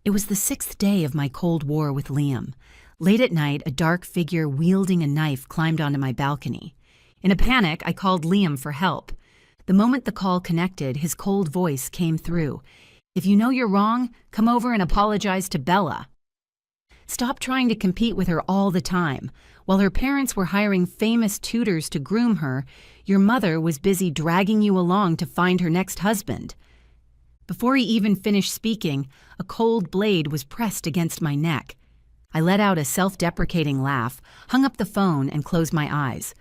It was the 6th day of my Cold War with Liam. Late at night, a dark figure wielding a knife climbed onto my balcony. In a panic, I called Liam for help. The moment the call connected, his cold voice came through. "If you know you're wrong, come over and apologize to Bella. Stop trying to compete with her all the time. While her parents were hiring famous tutors to groom her, your mother was busy dragging you along to find her next husband." Before he even finished speaking, a cold blade was pressed against my neck. I let out a self-deprecating laugh, hung up the phone, and closed my eyes.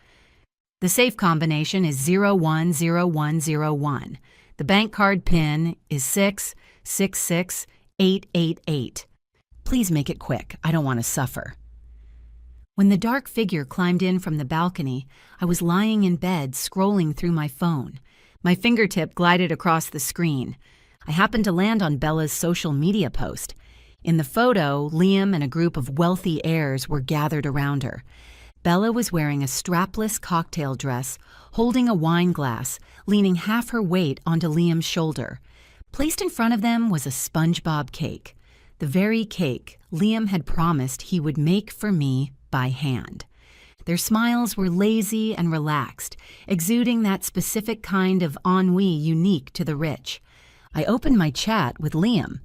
The safe combination is 010101. The bank card PIN is 666888. Please make it quick. I don't want to suffer. When the dark figure climbed in from the balcony, I was lying in bed scrolling through my phone. My fingertip glided across the screen. I happened to land on Bella's social media post. In the photo, Liam and a group of wealthy heirs were gathered around her. Bella was wearing a strapless cocktail dress, holding a wine glass, leaning half her weight onto Liam's shoulder. Placed in front of them was a SpongeBob cake, the very cake Liam had promised he would make for me by hand. Their smiles were lazy and relaxed, exuding that specific kind of ennui unique to the rich. I opened my chat with Liam.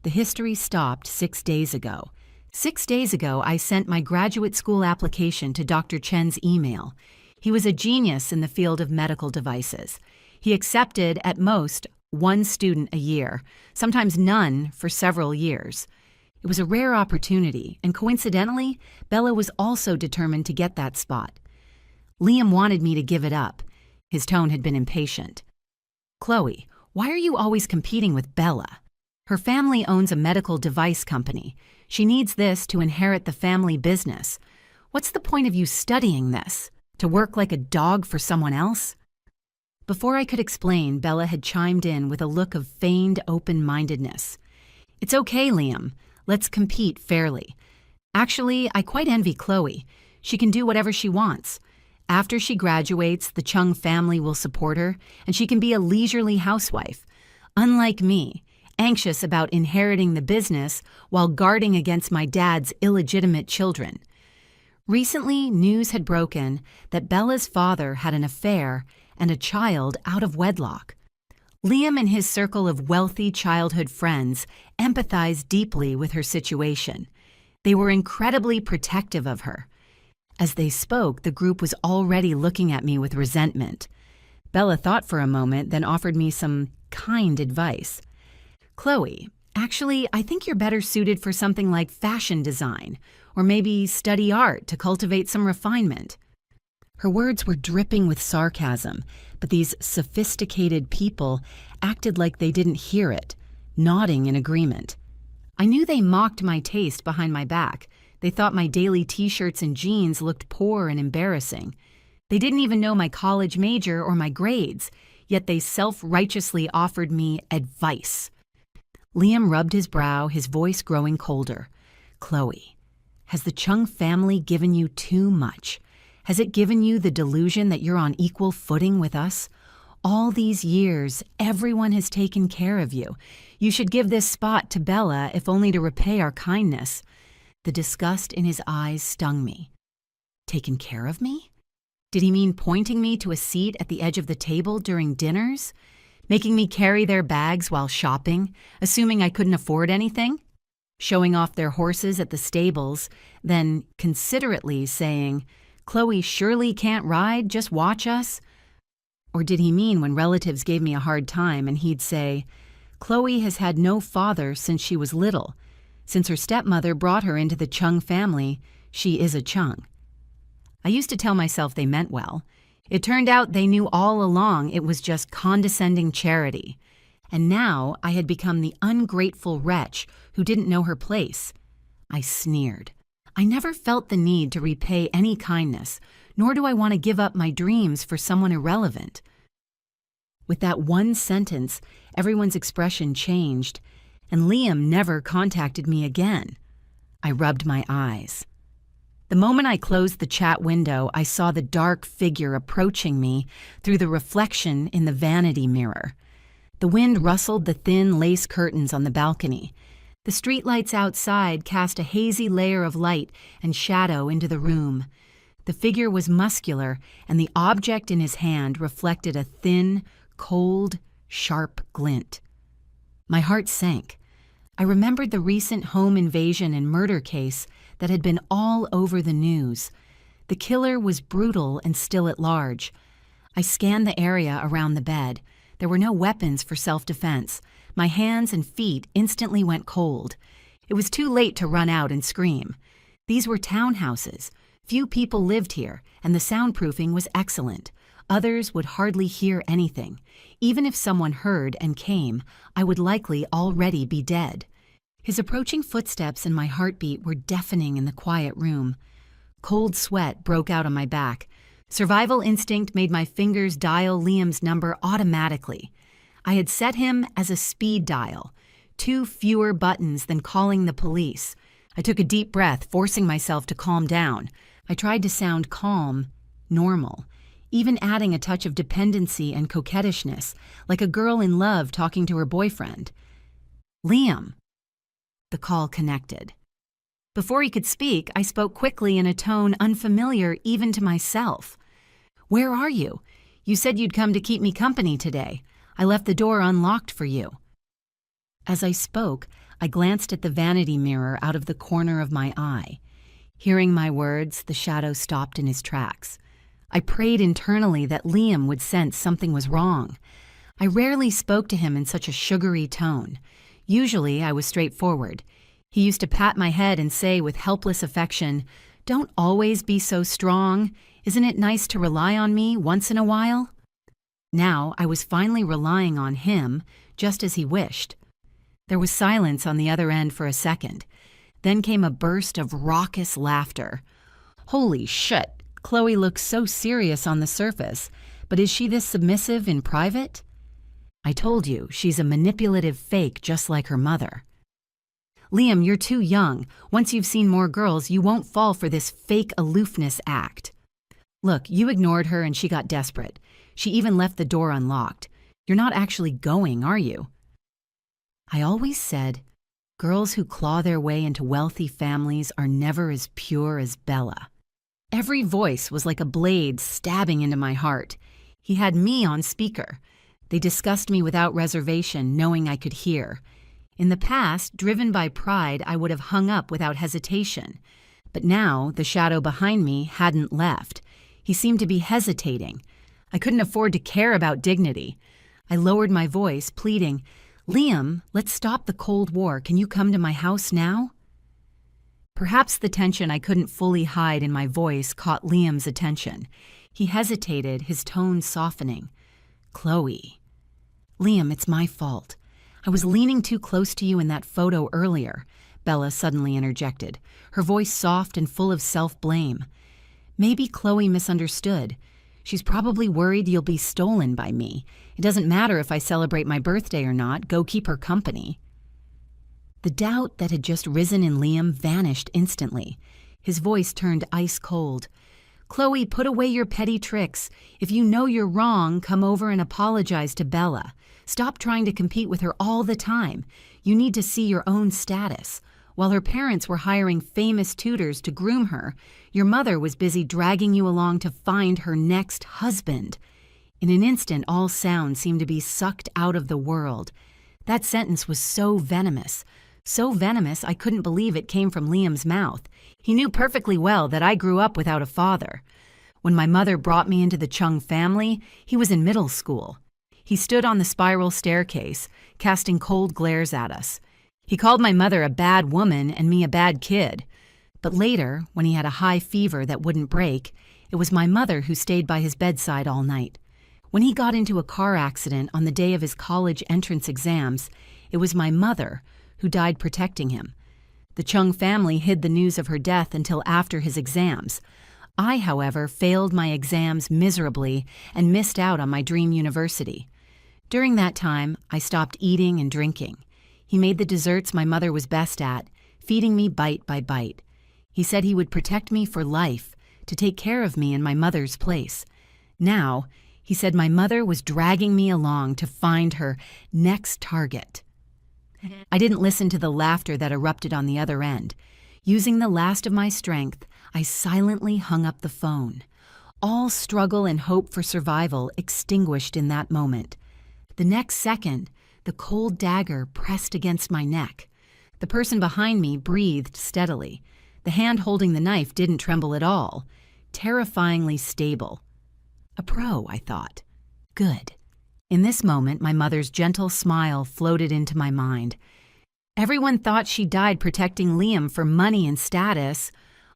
The history stopped 6 days ago. 6 days ago, I sent my graduate school application to Dr. Chen's email. He was a genius in the field of medical devices. He accepted, at most, 1 student a year, sometimes none for several years. It was a rare opportunity, and coincidentally, Bella was also determined to get that spot. Liam wanted me to give it up. His tone had been impatient. "Chloe, why are you always competing with Bella? Her family owns a medical device company. She needs this to inherit the family business. What's the point of you studying this? To work like a dog for someone else?" Before I could explain, Bella had chimed in with a look of feigned open-mindedness. "It's okay, Liam. Let's compete fairly. Actually, I quite envy Chloe. She can do whatever she wants. After she graduates, the Chung family will support her, and she can be a leisurely housewife. Unlike me, anxious about inheriting the business while guarding against my dad's illegitimate children." Recently, news had broken that Bella's father had an affair and a child out of wedlock. Liam and his circle of wealthy childhood friends empathized deeply with her situation. They were incredibly protective of her. As they spoke, the group was already looking at me with resentment. Bella thought for a moment, then offered me some kind advice. "Chloe, actually, I think you're better suited for something like fashion design, or maybe study art to cultivate some refinement." Her words were dripping with sarcasm, but these sophisticated people acted like they didn't hear it, nodding in agreement. I knew they mocked my taste behind my back. They thought my daily t-shirts and jeans looked poor and embarrassing. They didn't even know my college major or my grades, yet they self-righteously offered me advice. Liam rubbed his brow, his voice growing colder. "Chloe, has the Chung family given you too much? Has it given you the delusion that you're on equal footing with us? All these years, everyone has taken care of you. You should give this spot to Bella, if only to repay our kindness." The disgust in his eyes stung me. Taken care of me? Did he mean pointing me to a seat at the edge of the table during dinners? Making me carry their bags while shopping, assuming I couldn't afford anything? Showing off their horses at the stables, then considerately saying, "Chloe surely can't ride, just watch us"? Or did he mean when relatives gave me a hard time and he'd say, "Chloe has had no father since she was little. Since her stepmother brought her into the Chung family, she is a Chung"? I used to tell myself they meant well. It turned out they knew all along it was just condescending charity. And now I had become the ungrateful wretch who didn't know her place. I sneered. I never felt the need to repay any kindness, nor do I want to give up my dreams for someone irrelevant. With that one sentence, everyone's expression changed, and Liam never contacted me again. I rubbed my eyes. The moment I closed the chat window, I saw the dark figure approaching me through the reflection in the vanity mirror. The wind rustled the thin lace curtains on the balcony. The streetlights outside cast a hazy layer of light and shadow into the room. The figure was muscular, and the object in his hand reflected a thin, cold, sharp glint. My heart sank. I remembered the recent home invasion and murder case that had been all over the news. The killer was brutal and still at large. I scanned the area around the bed. There were no weapons for self-defense. My hands and feet instantly went cold. It was too late to run out and scream. These were townhouses. Few people lived here, and the soundproofing was excellent. Others would hardly hear anything. Even if someone heard and came, I would likely already be dead. His approaching footsteps and my heartbeat were deafening in the quiet room. Cold sweat broke out on my back. Survival instinct made my fingers dial Liam's number automatically. I had set him as a speed dial, 2 fewer buttons than calling the police. I took a deep breath, forcing myself to calm down. I tried to sound calm, normal, even adding a touch of dependency and coquettishness, like a girl in love talking to her boyfriend. Liam. The call connected. Before he could speak, I spoke quickly in a tone unfamiliar even to myself. "Where are you? You said you'd come to keep me company today. I left the door unlocked for you." As I spoke, I glanced at the vanity mirror out of the corner of my eye. Hearing my words, the shadow stopped in his tracks. I prayed internally that Liam would sense something was wrong. I rarely spoke to him in such a sugary tone. Usually, I was straightforward. He used to pat my head and say with helpless affection, "Don't always be so strong. Isn't it nice to rely on me once in a while?" Now, I was finally relying on him, just as he wished. There was silence on the other end for a second. Then came a burst of raucous laughter. Holy shit, Chloe looks so serious on the surface, but is she this submissive in private? I told you, she's a manipulative fake just like her mother. Liam, you're too young. Once you've seen more girls, you won't fall for this fake aloofness act. Look, you ignored her and she got desperate. She even left the door unlocked. You're not actually going, are you? I always said, girls who claw their way into wealthy families are never as pure as Bella. Every voice was like a blade stabbing into my heart. He had me on speaker. They discussed me without reservation, knowing I could hear. In the past, driven by pride, I would have hung up without hesitation. But now, the shadow behind me hadn't left. He seemed to be hesitating. I couldn't afford to care about dignity. I lowered my voice, pleading, "Liam, let's stop the Cold War. Can you come to my house now?" Perhaps the tension I couldn't fully hide in my voice caught Liam's attention. He hesitated, his tone softening. "Chloe." "Liam, it's my fault. I was leaning too close to you in that photo earlier," Bella suddenly interjected, her voice soft and full of self-blame. "Maybe Chloe misunderstood. She's probably worried you'll be stolen by me. It doesn't matter if I celebrate my birthday or not. Go keep her company." The doubt that had just risen in Liam vanished instantly. His voice turned ice cold. "Chloe, put away your petty tricks. If you know you're wrong, come over and apologize to Bella. Stop trying to compete with her all the time. You need to see your own status. While her parents were hiring famous tutors to groom her, your mother was busy dragging you along to find her next husband." In an instant, all sound seemed to be sucked out of the world. That sentence was so venomous I couldn't believe it came from Liam's mouth. He knew perfectly well that I grew up without a father. When my mother brought me into the Chung family, he was in middle school. He stood on the spiral staircase, casting cold glares at us. He called my mother a bad woman and me a bad kid. But later, when he had a high fever that wouldn't break, it was my mother who stayed by his bedside all night. When he got into a car accident on the day of his college entrance exams, it was my mother who died protecting him. The Chung family hid the news of her death until after his exams. I, however, failed my exams miserably and missed out on my dream university. During that time, I stopped eating and drinking. He made the desserts my mother was best at, feeding me bite by bite. He said he would protect me for life, to take care of me in my mother's place. Now, he said my mother was dragging me along to find her next target. I didn't listen to the laughter that erupted on the other end. Using the last of my strength, I silently hung up the phone. All struggle and hope for survival extinguished in that moment. The next second, the cold dagger pressed against my neck. The person behind me breathed steadily. The hand holding the knife didn't tremble at all. Terrifyingly stable. A pro, I thought. Good. In this moment, my mother's gentle smile floated into my mind. Everyone thought she died protecting Liam for money and status,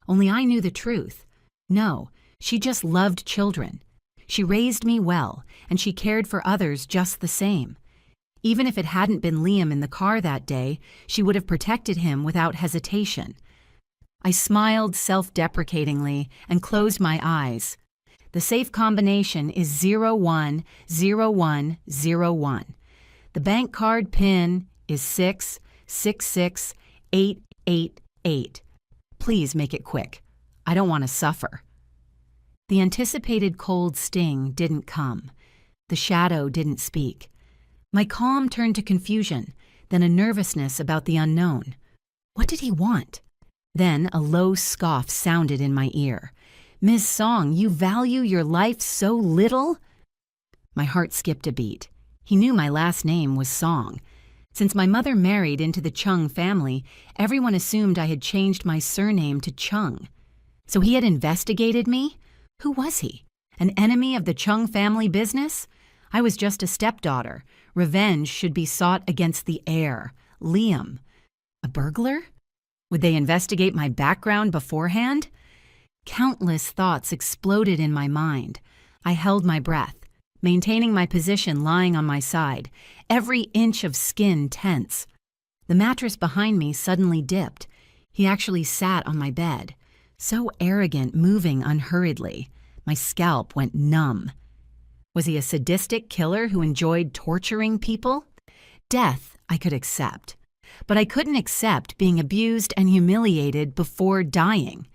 only I knew the truth. No, she just loved children. She raised me well, and she cared for others just the same. Even if it hadn't been Liam in the car that day, she would have protected him without hesitation. I smiled self-deprecatingly and closed my eyes. The safe combination is 010101. The bank card PIN is 666888. Please make it quick. I don't want to suffer. The anticipated cold sting didn't come. The shadow didn't speak. My calm turned to confusion, then a nervousness about the unknown. What did he want? Then a low scoff sounded in my ear. "Ms. Song, you value your life so little?" My heart skipped a beat. He knew my last name was Song. Since my mother married into the Chung family, everyone assumed I had changed my surname to Chung. So he had investigated me? Who was he? An enemy of the Chung family business? I was just a stepdaughter. Revenge should be sought against the heir, Liam. A burglar? Would they investigate my background beforehand? Countless thoughts exploded in my mind. I held my breath, maintaining my position lying on my side, every inch of skin tense. The mattress behind me suddenly dipped. He actually sat on my bed. So arrogant, moving unhurriedly. My scalp went numb. Was he a sadistic killer who enjoyed torturing people? Death I could accept. But I couldn't accept being abused and humiliated before dying.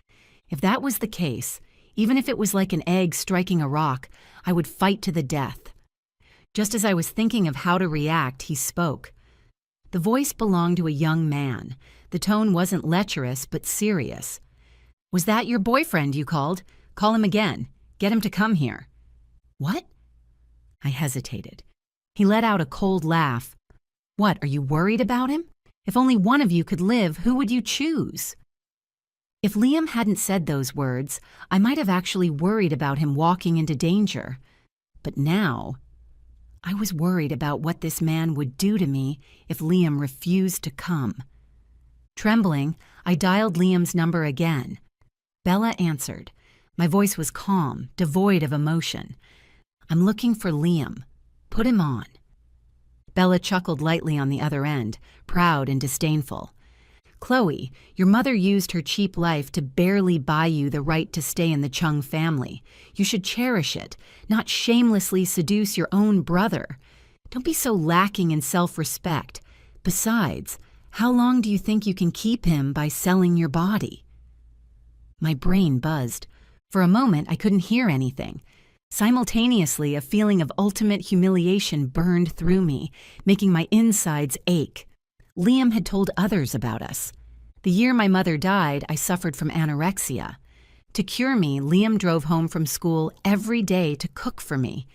If that was the case, even if it was like an egg striking a rock, I would fight to the death. Just as I was thinking of how to react, he spoke. The voice belonged to a young man. The tone wasn't lecherous, but serious. "Was that your boyfriend you called? Call him again. Get him to come here." "What?" I hesitated. He let out a cold laugh. "What, are you worried about him? If only one of you could live, who would you choose?" If Liam hadn't said those words, I might have actually worried about him walking into danger. But now, I was worried about what this man would do to me if Liam refused to come. Trembling, I dialed Liam's number again. Bella answered. My voice was calm, devoid of emotion. "I'm looking for Liam. Put him on." Bella chuckled lightly on the other end, proud and disdainful. "Chloe, your mother used her cheap life to barely buy you the right to stay in the Chung family. You should cherish it, not shamelessly seduce your own brother. Don't be so lacking in self-respect. Besides, how long do you think you can keep him by selling your body?" My brain buzzed. For a moment, I couldn't hear anything. Simultaneously, a feeling of ultimate humiliation burned through me, making my insides ache. Liam had told others about us. The year my mother died, I suffered from anorexia. To cure me, Liam drove home from school every day to cook for me.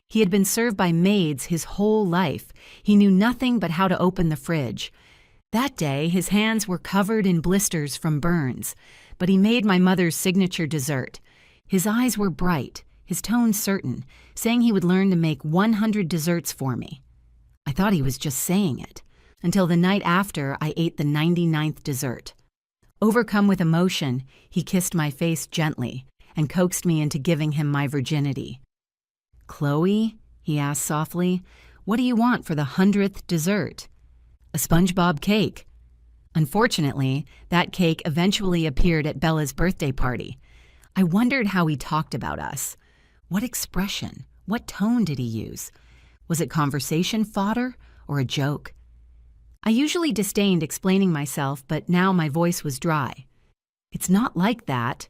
He had been served by maids his whole life. He knew nothing but how to open the fridge. That day, his hands were covered in blisters from burns, but he made my mother's signature dessert. His eyes were bright, his tone certain, saying he would learn to make 100 desserts for me. I thought he was just saying it, until the night after I ate the 99th dessert. Overcome with emotion, he kissed my face gently and coaxed me into giving him my virginity. "Chloe," he asked softly, "what do you want for the 100th dessert?" "A SpongeBob cake." Unfortunately, that cake eventually appeared at Bella's birthday party. I wondered how he talked about us. What expression, what tone did he use? Was it conversation fodder or a joke? I usually disdained explaining myself, but now my voice was dry. "It's not like that."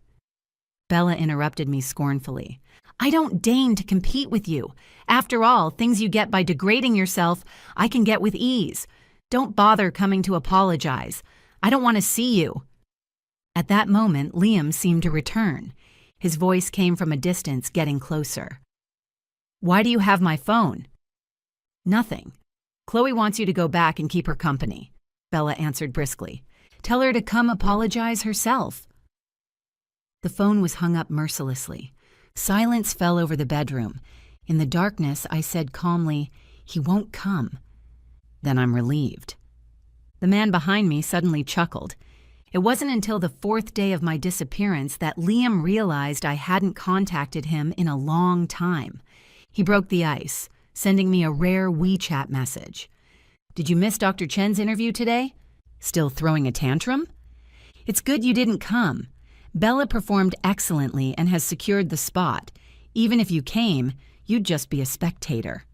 Bella interrupted me scornfully. "I don't deign to compete with you. After all, things you get by degrading yourself, I can get with ease. Don't bother coming to apologize. I don't want to see you." At that moment, Liam seemed to return. His voice came from a distance, getting closer. "Why do you have my phone?" "Nothing. Chloe wants you to go back and keep her company," Bella answered briskly. "Tell her to come apologize herself." The phone was hung up mercilessly. Silence fell over the bedroom. In the darkness, I said calmly, "He won't come." Then I'm relieved. The man behind me suddenly chuckled. It wasn't until the 4th day of my disappearance that Liam realized I hadn't contacted him in a long time. He broke the ice, sending me a rare WeChat message. "Did you miss Dr. Chen's interview today? Still throwing a tantrum? It's good you didn't come. Bella performed excellently and has secured the spot. Even if you came, you'd just be a spectator."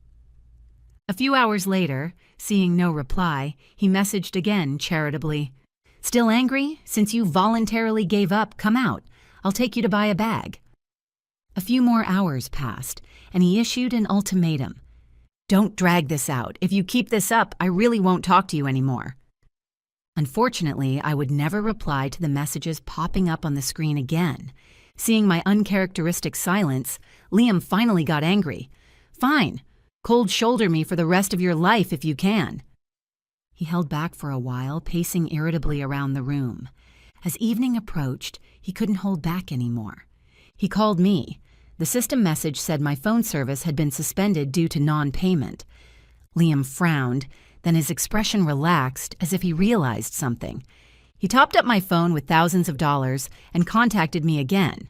A few hours later, seeing no reply, he messaged again charitably. "Still angry? Since you voluntarily gave up, come out. I'll take you to buy a bag." A few more hours passed, and he issued an ultimatum. "Don't drag this out. If you keep this up, I really won't talk to you anymore." Unfortunately, I would never reply to the messages popping up on the screen again. Seeing my uncharacteristic silence, Liam finally got angry. "Fine. Cold shoulder me for the rest of your life if you can." He held back for a while, pacing irritably around the room. As evening approached, he couldn't hold back anymore. He called me. The system message said my phone service had been suspended due to non-payment. Liam frowned, then his expression relaxed as if he realized something. He topped up my phone with thousands of dollars and contacted me again.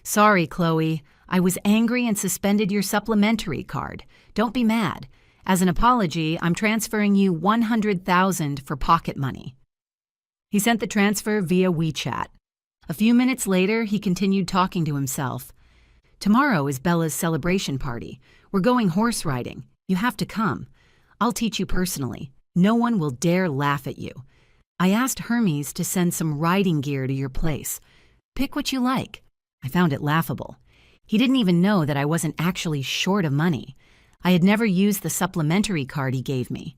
"Sorry, Chloe. I was angry and suspended your supplementary card. Don't be mad. As an apology, I'm transferring you $100,000 for pocket money." He sent the transfer via WeChat. A few minutes later, he continued talking to himself. "Tomorrow is Bella's celebration party. We're going horse riding. You have to come. I'll teach you personally. No one will dare laugh at you. I asked Hermes to send some riding gear to your place. Pick what you like." I found it laughable. He didn't even know that I wasn't actually short of money. I had never used the supplementary card he gave me.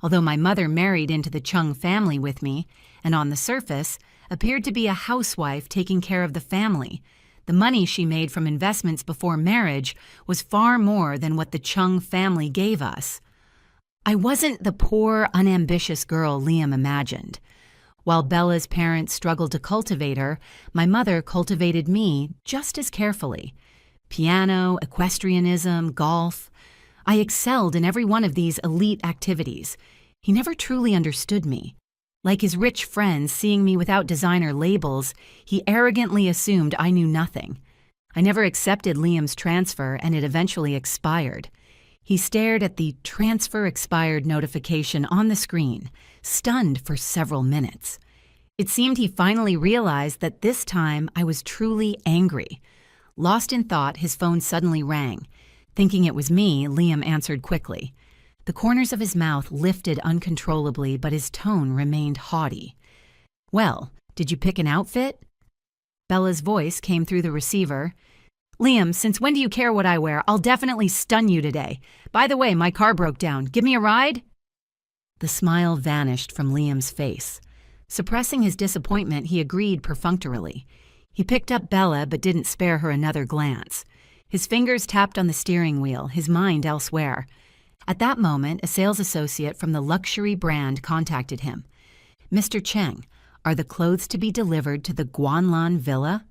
Although my mother married into the Chung family with me, and on the surface appeared to be a housewife taking care of the family, the money she made from investments before marriage was far more than what the Chung family gave us. I wasn't the poor, unambitious girl Liam imagined. While Bella's parents struggled to cultivate her, my mother cultivated me just as carefully. Piano, equestrianism, golf. I excelled in every one of these elite activities. He never truly understood me. Like his rich friends seeing me without designer labels, he arrogantly assumed I knew nothing. I never accepted Liam's transfer, and it eventually expired. He stared at the transfer expired notification on the screen, stunned for several minutes. It seemed he finally realized that this time I was truly angry. Lost in thought, his phone suddenly rang. Thinking it was me, Liam answered quickly. The corners of his mouth lifted uncontrollably, but his tone remained haughty. "Well, did you pick an outfit?" Bella's voice came through the receiver. "Liam, since when do you care what I wear? I'll definitely stun you today. By the way, my car broke down. Give me a ride?" The smile vanished from Liam's face. Suppressing his disappointment, he agreed perfunctorily. He picked up Bella but didn't spare her another glance. His fingers tapped on the steering wheel, his mind elsewhere. At that moment, a sales associate from the luxury brand contacted him. "Mr. Cheng, are the clothes to be delivered to the Guanlan Villa?"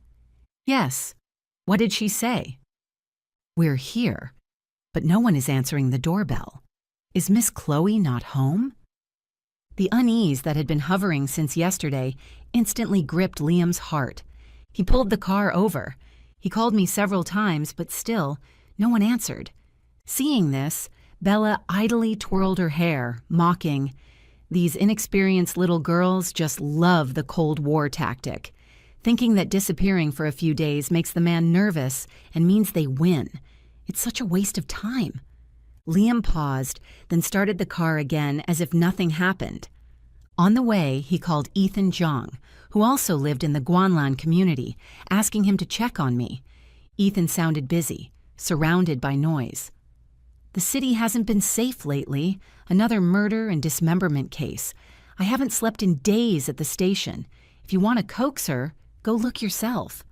"Yes." "What did she say?" "We're here, but no one is answering the doorbell. Is Miss Chloe not home?" The unease that had been hovering since yesterday instantly gripped Liam's heart. He pulled the car over. He called me several times, but still, no one answered. Seeing this, Bella idly twirled her hair, mocking, "These inexperienced little girls just love the Cold War tactic, thinking that disappearing for a few days makes the man nervous and means they win. It's such a waste of time." Liam paused, then started the car again as if nothing happened. On the way, he called Ethan Zhang, who also lived in the Guanlan community, asking him to check on me. Ethan sounded busy, surrounded by noise. The city hasn't been safe lately. Another murder and dismemberment case. I haven't slept in days at the station. If you want to coax her, go look yourself."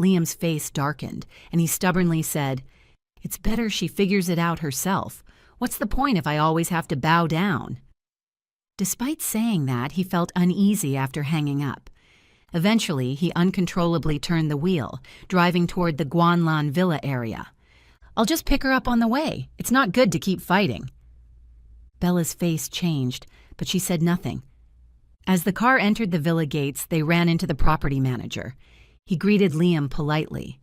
Liam's face darkened, and he stubbornly said, "It's better she figures it out herself. What's the point if I always have to bow down?" Despite saying that, he felt uneasy after hanging up. Eventually, he uncontrollably turned the wheel, driving toward the Guanlan Villa area. "I'll just pick her up on the way. It's not good to keep fighting." Bella's face changed, but she said nothing. As the car entered the villa gates, they ran into the property manager. He greeted Liam politely.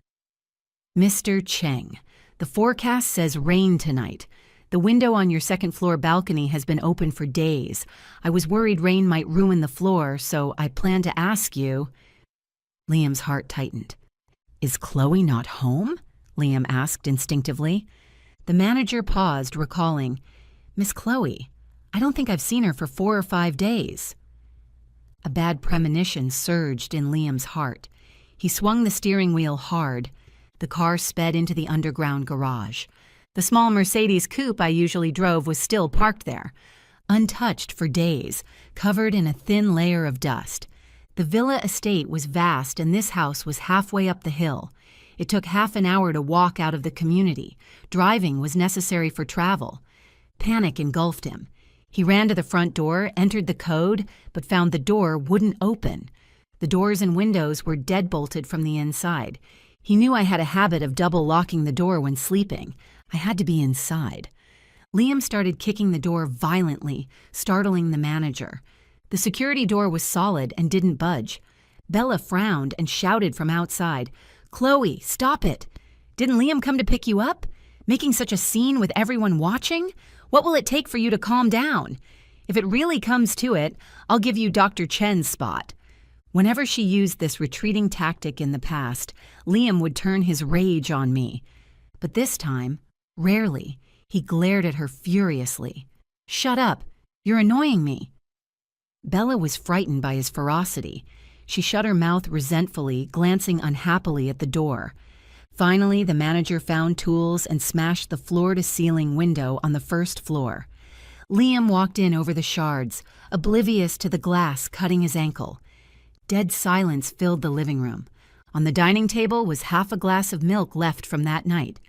"Mr. Cheng, the forecast says rain tonight. The window on your second-floor balcony has been open for days. I was worried rain might ruin the floor, so I planned to ask you—" Liam's heart tightened. "Is Chloe not home?" Liam asked instinctively. The manager paused, recalling, "Miss Chloe, I don't think I've seen her for 4 or 5 days." A bad premonition surged in Liam's heart. He swung the steering wheel hard. The car sped into the underground garage. The small Mercedes coupe I usually drove was still parked there, untouched for days, covered in a thin layer of dust. The villa estate was vast, and this house was halfway up the hill. It took half an hour to walk out of the community. Driving was necessary for travel. Panic engulfed him. He ran to the front door, entered the code, but found the door wouldn't open. The doors and windows were deadbolted from the inside. He knew I had a habit of double locking the door when sleeping. I had to be inside. Liam started kicking the door violently, startling the manager. The security door was solid and didn't budge. Bella frowned and shouted from outside, "Chloe, stop it! Didn't Liam come to pick you up? Making such a scene with everyone watching? What will it take for you to calm down? If it really comes to it, I'll give you Dr. Chen's spot." Whenever she used this retreating tactic in the past, Liam would turn his rage on me. But this time, rarely, he glared at her furiously. "Shut up! You're annoying me!" Bella was frightened by his ferocity. She shut her mouth resentfully, glancing unhappily at the door. Finally, the manager found tools and smashed the floor-to-ceiling window on the first floor. Liam walked in over the shards, oblivious to the glass cutting his ankle. Dead silence filled the living room. On the dining table was half a glass of milk left from that night.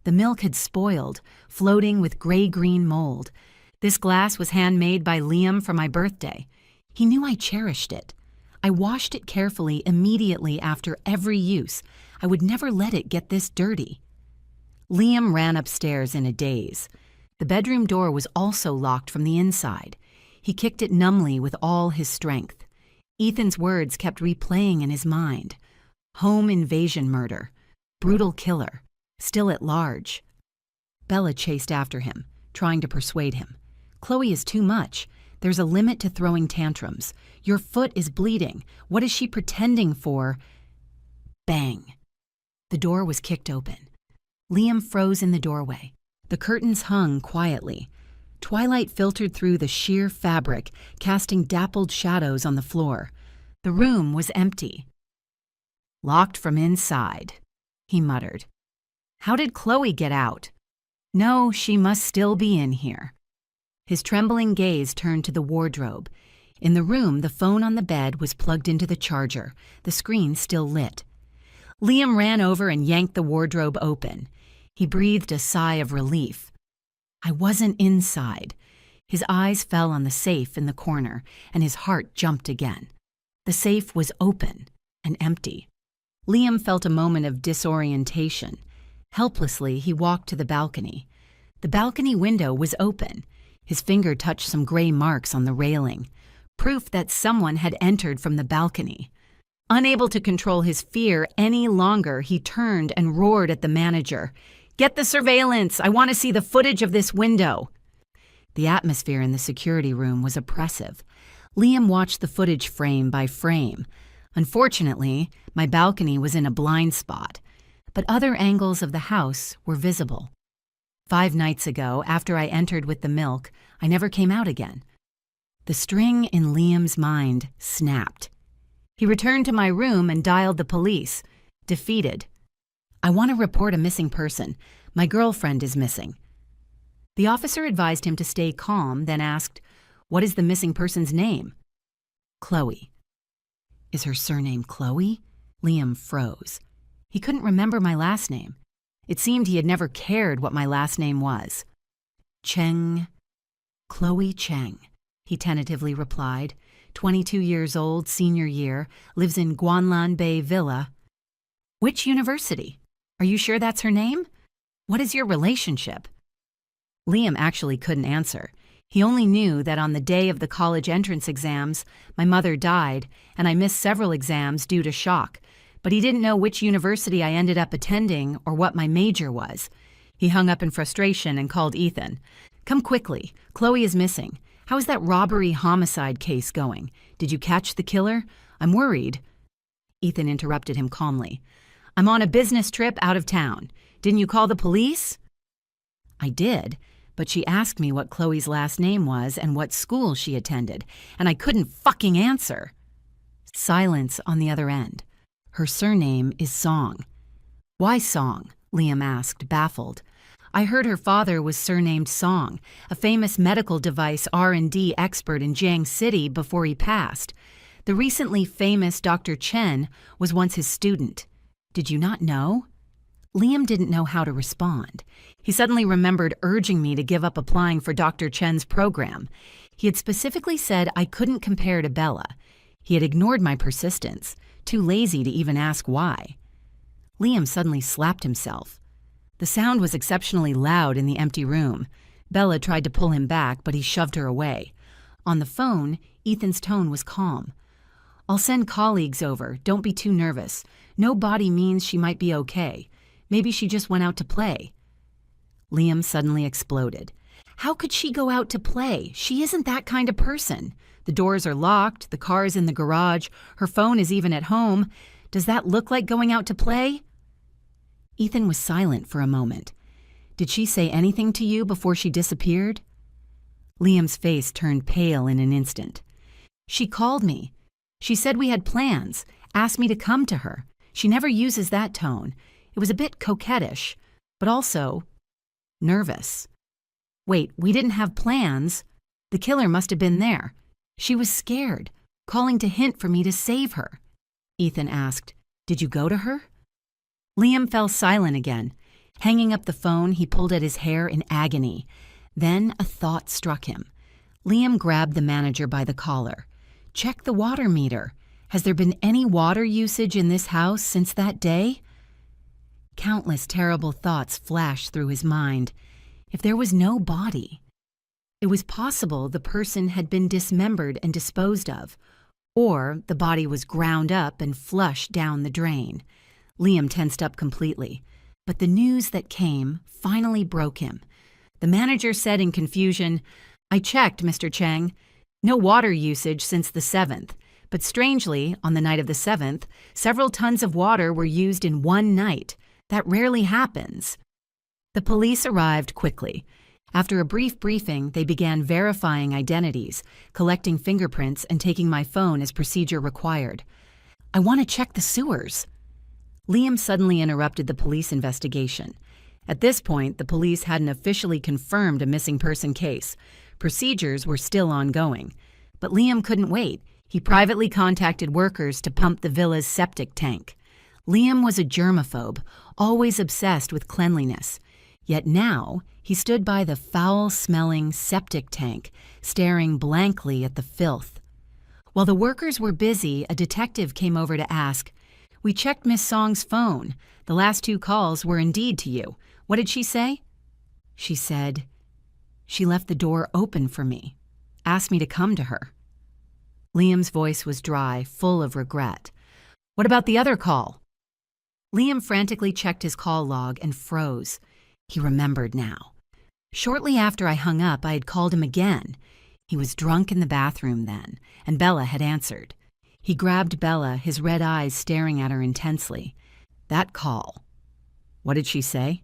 The milk had spoiled, floating with gray-green mold. This glass was handmade by Liam for my birthday. He knew I cherished it. I washed it carefully immediately after every use. I would never let it get this dirty. Liam ran upstairs in a daze. The bedroom door was also locked from the inside. He kicked it numbly with all his strength. Ethan's words kept replaying in his mind. Home invasion murder. Brutal killer. Still at large. Bella chased after him, trying to persuade him. "Chloe is too much. There's a limit to throwing tantrums. Your foot is bleeding. What is she pretending for?" Bang! The door was kicked open. Liam froze in the doorway. The curtains hung quietly. Twilight filtered through the sheer fabric, casting dappled shadows on the floor. The room was empty. "Locked from inside," he muttered. "How did Chloe get out? No, she must still be in here." His trembling gaze turned to the wardrobe. In the room, the phone on the bed was plugged into the charger, the screen still lit. Liam ran over and yanked the wardrobe open. He breathed a sigh of relief. I wasn't inside. His eyes fell on the safe in the corner, and his heart jumped again. The safe was open and empty. Liam felt a moment of disorientation. Helplessly, he walked to the balcony. The balcony window was open. His finger touched some gray marks on the railing, proof that someone had entered from the balcony. Unable to control his fear any longer, he turned and roared at the manager. "Get the surveillance! I want to see the footage of this window!" The atmosphere in the security room was oppressive. Liam watched the footage frame by frame. Unfortunately, my balcony was in a blind spot, but other angles of the house were visible. 5 nights ago, after I entered with the milk, I never came out again. The string in Liam's mind snapped. He returned to my room and dialed the police, defeated. "I want to report a missing person. My girlfriend is missing." The officer advised him to stay calm, then asked, "What is the missing person's name?" "Chloe." "Is her surname Chloe?" Liam froze. He couldn't remember my last name. It seemed he had never cared what my last name was. "Cheng. Chloe Cheng," he tentatively replied. 22 years old, senior year, lives in Guanlan Bay Villa. "Which university? Are you sure that's her name? What is your relationship?" Liam actually couldn't answer. He only knew that on the day of the college entrance exams, my mother died, and I missed several exams due to shock. But he didn't know which university I ended up attending or what my major was. He hung up in frustration and called Ethan. "Come quickly. Chloe is missing. How is that robbery-homicide case going? Did you catch the killer? I'm worried." Ethan interrupted him calmly. "I'm on a business trip out of town. Didn't you call the police?" "I did, but she asked me what Chloe's last name was and what school she attended, and I couldn't fucking answer." Silence on the other end. "Her surname is Song." "Why Song?" Liam asked, baffled. "I heard her father was surnamed Song, a famous medical device R&D expert in Jiang City before he passed. The recently famous Dr. Chen was once his student. Did you not know?" Liam didn't know how to respond. He suddenly remembered urging me to give up applying for Dr. Chen's program. He had specifically said I couldn't compare to Bella. He had ignored my persistence, too lazy to even ask why. Liam suddenly slapped himself. The sound was exceptionally loud in the empty room. Bella tried to pull him back, but he shoved her away. On the phone, Ethan's tone was calm. "I'll send colleagues over. Don't be too nervous. No body means she might be okay. Maybe she just went out to play." Liam suddenly exploded. "How could she go out to play? She isn't that kind of person. The doors are locked, the car is in the garage, her phone is even at home. Does that look like going out to play?" Ethan was silent for a moment. "Did she say anything to you before she disappeared?" Liam's face turned pale in an instant. "She called me. She said we had plans, asked me to come to her. She never uses that tone. It was a bit coquettish, but also nervous." "Wait, we didn't have plans? The killer must have been there. She was scared, calling to hint for me to save her." Ethan asked, "Did you go to her?" Liam fell silent again. Hanging up the phone, he pulled at his hair in agony. Then a thought struck him. Liam grabbed the manager by the collar. "Check the water meter. Has there been any water usage in this house since that day?" Countless terrible thoughts flashed through his mind. If there was no body, it was possible the person had been dismembered and disposed of, or the body was ground up and flushed down the drain. Liam tensed up completely, but the news that came finally broke him. The manager said in confusion, "I checked, Mr. Cheng. No water usage since the 7th, but strangely, on the night of the 7th, several tons of water were used in one night. That rarely happens." The police arrived quickly. After a brief briefing, they began verifying identities, collecting fingerprints, and taking my phone as procedure required. "I want to check the sewers." Liam suddenly interrupted the police investigation. At this point, the police hadn't officially confirmed a missing person case. Procedures were still ongoing. But Liam couldn't wait. He privately contacted workers to pump the villa's septic tank. Liam was a germaphobe, always obsessed with cleanliness. Yet now, he stood by the foul-smelling septic tank, staring blankly at the filth. While the workers were busy, a detective came over to ask, "We checked Miss Song's phone. The last 2 calls were indeed to you. What did she say?" "She said, she left the door open for me, asked me to come to her." Liam's voice was dry, full of regret. "What about the other call?" Liam frantically checked his call log and froze. He remembered now. Shortly after I hung up, I had called him again. He was drunk in the bathroom then, and Bella had answered. He grabbed Bella, his red eyes staring at her intensely. "That call. What did she say?"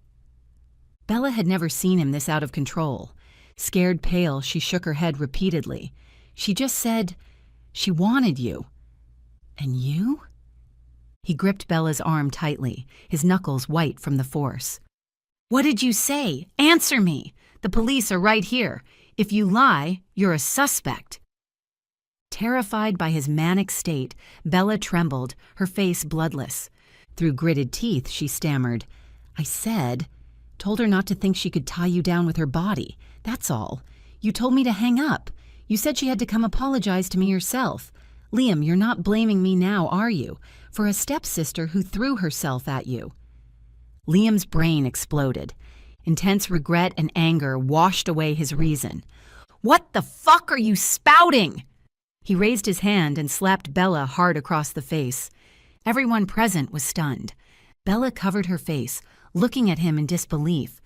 Bella had never seen him this out of control. Scared pale, she shook her head repeatedly. She just said, "She wanted you." "And you?" He gripped Bella's arm tightly, his knuckles white from the force. "What did you say? Answer me! The police are right here. If you lie, you're a suspect." Terrified by his manic state, Bella trembled, her face bloodless. Through gritted teeth, she stammered, told her not to think she could tie you down with her body. That's all. You told me to hang up. You said she had to come apologize to me herself. Liam, you're not blaming me now, are you, for a stepsister who threw herself at you?" Liam's brain exploded. Intense regret and anger washed away his reason. "What the fuck are you spouting?" He raised his hand and slapped Bella hard across the face. Everyone present was stunned. Bella covered her face, looking at him in disbelief.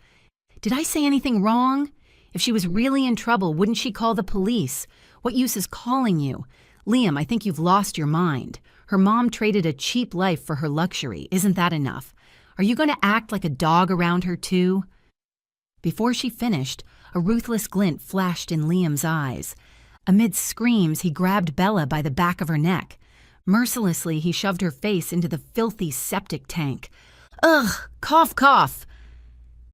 "Did I say anything wrong? If she was really in trouble, wouldn't she call the police? What use is calling you? Liam, I think you've lost your mind. Her mom traded a cheap life for her luxury. Isn't that enough? Are you going to act like a dog around her too?" Before she finished, a ruthless glint flashed in Liam's eyes. Amid screams, he grabbed Bella by the back of her neck. Mercilessly, he shoved her face into the filthy septic tank. "Ugh! Cough, cough!"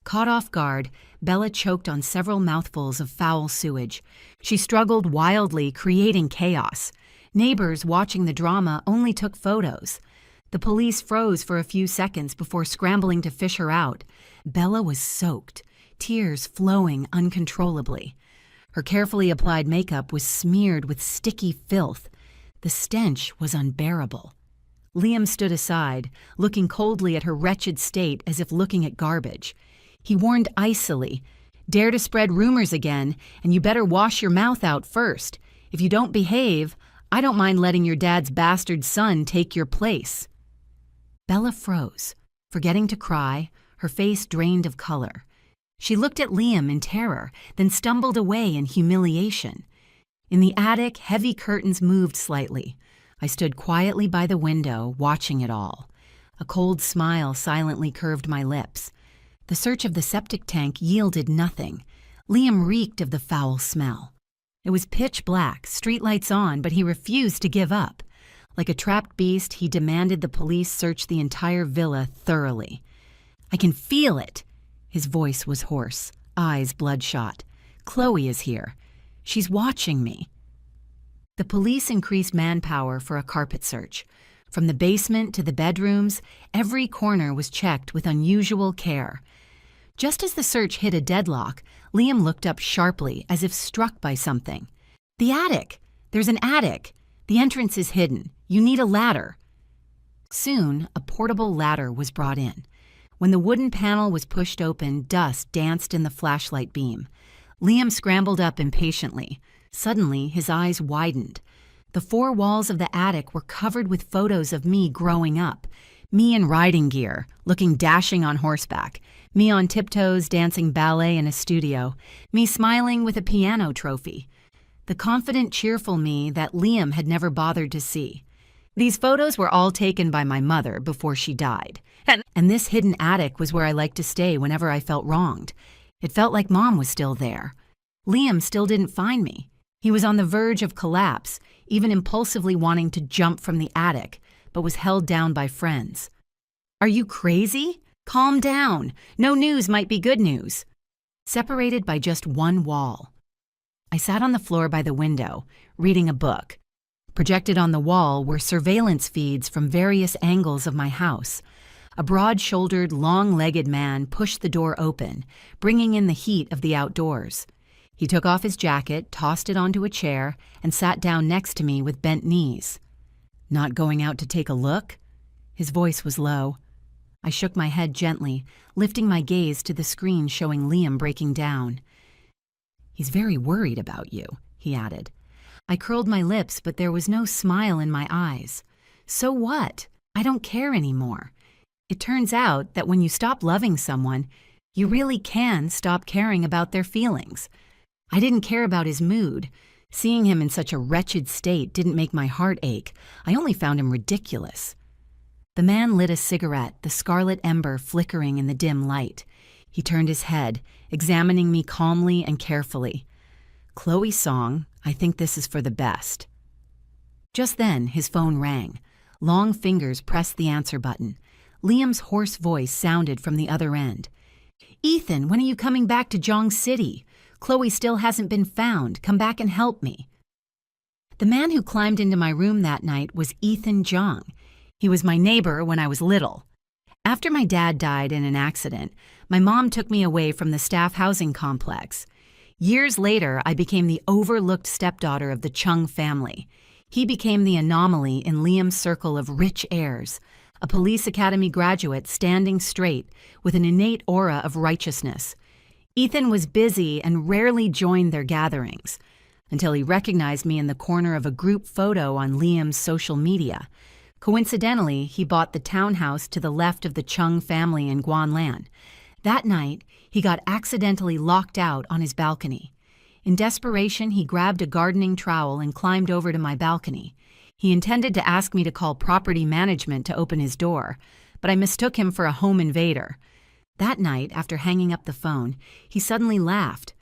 Caught off guard, Bella choked on several mouthfuls of foul sewage. She struggled wildly, creating chaos. Neighbors watching the drama only took photos. The police froze for a few seconds before scrambling to fish her out. Bella was soaked, tears flowing uncontrollably. Her carefully applied makeup was smeared with sticky filth. The stench was unbearable. Liam stood aside, looking coldly at her wretched state as if looking at garbage. He warned icily, "Dare to spread rumors again, and you better wash your mouth out first. If you don't behave, I don't mind letting your dad's bastard son take your place." Bella froze, forgetting to cry, her face drained of color. She looked at Liam in terror, then stumbled away in humiliation. In the attic, heavy curtains moved slightly. I stood quietly by the window, watching it all. A cold smile silently curved my lips. The search of the septic tank yielded nothing. Liam reeked of the foul smell. It was pitch black, streetlights on, but he refused to give up. Like a trapped beast, he demanded the police search the entire villa thoroughly. "I can feel it!" His voice was hoarse, eyes bloodshot. "Chloe is here. She's watching me." The police increased manpower for a carpet search. From the basement to the bedrooms, every corner was checked with unusual care. Just as the search hit a deadlock, Liam looked up sharply, as if struck by something. "The attic! There's an attic! The entrance is hidden. You need a ladder." Soon, a portable ladder was brought in. When the wooden panel was pushed open, dust danced in the flashlight beam. Liam scrambled up impatiently. Suddenly, his eyes widened. The four walls of the attic were covered with photos of me growing up. Me in riding gear, looking dashing on horseback. Me on tiptoes dancing ballet in a studio. Me smiling with a piano trophy. The confident, cheerful me that Liam had never bothered to see. These photos were all taken by my mother before she died. And this hidden attic was where I liked to stay whenever I felt wronged. It felt like Mom was still there. Liam still didn't find me. He was on the verge of collapse, even impulsively wanting to jump from the attic, but was held down by friends. "Are you crazy? Calm down. No news might be good news." Separated by just one wall. I sat on the floor by the window, reading a book. Projected on the wall were surveillance feeds from various angles of my house. A broad-shouldered, long-legged man pushed the door open, bringing in the heat of the outdoors. He took off his jacket, tossed it onto a chair, and sat down next to me with bent knees. "Not going out to take a look?" His voice was low. I shook my head gently, lifting my gaze to the screen showing Liam breaking down. "He's very worried about you," he added. I curled my lips, but there was no smile in my eyes. So what? I don't care anymore. It turns out that when you stop loving someone, you really can stop caring about their feelings. I didn't care about his mood. Seeing him in such a wretched state didn't make my heart ache. I only found him ridiculous. The man lit a cigarette, the scarlet ember flickering in the dim light. He turned his head, examining me calmly and carefully. "Chloe's song, I think this is for the best." Just then, his phone rang. Long fingers pressed the answer button. Liam's hoarse voice sounded from the other end. "Ethan, when are you coming back to Jong City? Chloe still hasn't been found. Come back and help me." The man who climbed into my room that night was Ethan Jong. He was my neighbor when I was little. After my dad died in an accident, my mom took me away from the staff housing complex. Years later, I became the overlooked stepdaughter of the Chung family. He became the anomaly in Liam's circle of rich heirs, a police academy graduate standing straight with an innate aura of righteousness. Ethan was busy and rarely joined their gatherings, until he recognized me in the corner of a group photo on Liam's social media. Coincidentally, he bought the townhouse to the left of the Chung family in Guanlan. That night, he got accidentally locked out on his balcony. In desperation, he grabbed a gardening trowel and climbed over to my balcony. He intended to ask me to call property management to open his door, but I mistook him for a home invader. That night, after hanging up the phone, he suddenly laughed.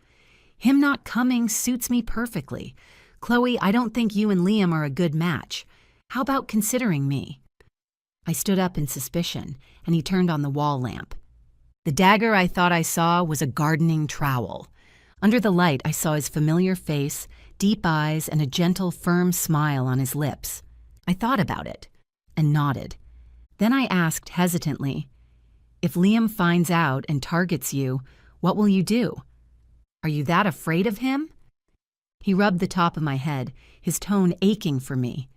"Him not coming suits me perfectly. Chloe, I don't think you and Liam are a good match. How about considering me?" I stood up in suspicion, and he turned on the wall lamp. The dagger I thought I saw was a gardening trowel. Under the light, I saw his familiar face, deep eyes, and a gentle, firm smile on his lips. I thought about it and nodded. Then I asked hesitantly, "If Liam finds out and targets you, what will you do? Are you that afraid of him?" He rubbed the top of my head, his tone aching for me.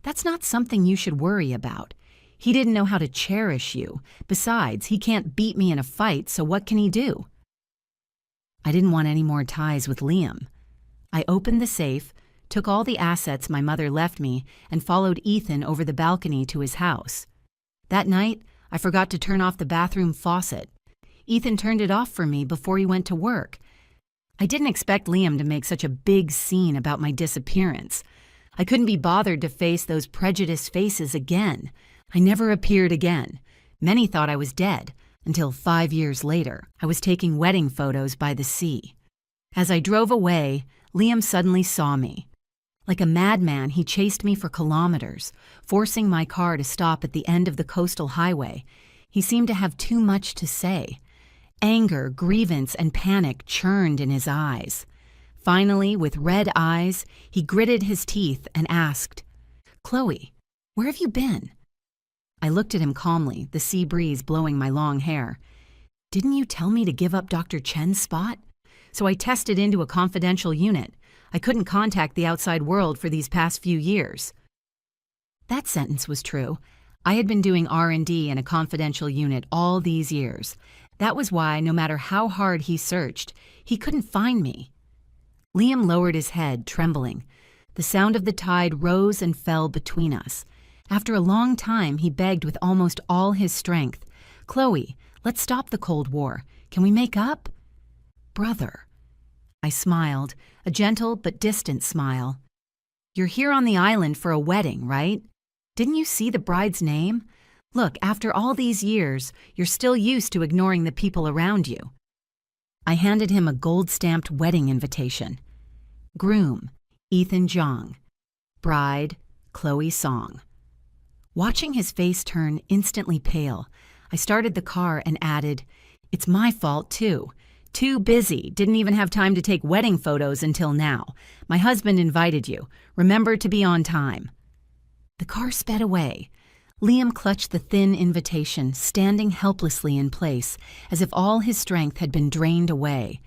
"That's not something you should worry about. He didn't know how to cherish you. Besides, he can't beat me in a fight, so what can he do?" I didn't want any more ties with Liam. I opened the safe, took all the assets my mother left me, and followed Ethan over the balcony to his house. That night, I forgot to turn off the bathroom faucet. Ethan turned it off for me before he went to work. I didn't expect Liam to make such a big scene about my disappearance. I couldn't be bothered to face those prejudiced faces again. I never appeared again. Many thought I was dead, until 5 years later, I was taking wedding photos by the sea. As I drove away, Liam suddenly saw me. Like a madman, he chased me for kilometers, forcing my car to stop at the end of the coastal highway. He seemed to have too much to say. Anger, grievance, and panic churned in his eyes. Finally, with red eyes, he gritted his teeth and asked, "Chloe, where have you been?" I looked at him calmly, the sea breeze blowing my long hair. "Didn't you tell me to give up Dr. Chen's spot? So I tested into a confidential unit. I couldn't contact the outside world for these past few years." That sentence was true. I had been doing R&D in a confidential unit all these years. That was why, no matter how hard he searched, he couldn't find me. Liam lowered his head, trembling. The sound of the tide rose and fell between us. After a long time, he begged with almost all his strength, "Chloe, let's stop the Cold War. Can we make up?" "Brother." I smiled, a gentle but distant smile. "You're here on the island for a wedding, right? Didn't you see the bride's name? Look, after all these years, you're still used to ignoring the people around you." I handed him a gold-stamped wedding invitation. Groom, Ethan Jong. Bride, Chloe Song. Watching his face turn instantly pale, I started the car and added, "It's my fault, too. Too busy, didn't even have time to take wedding photos until now. My husband invited you. Remember to be on time." The car sped away. Liam clutched the thin invitation, standing helplessly in place, as if all his strength had been drained away.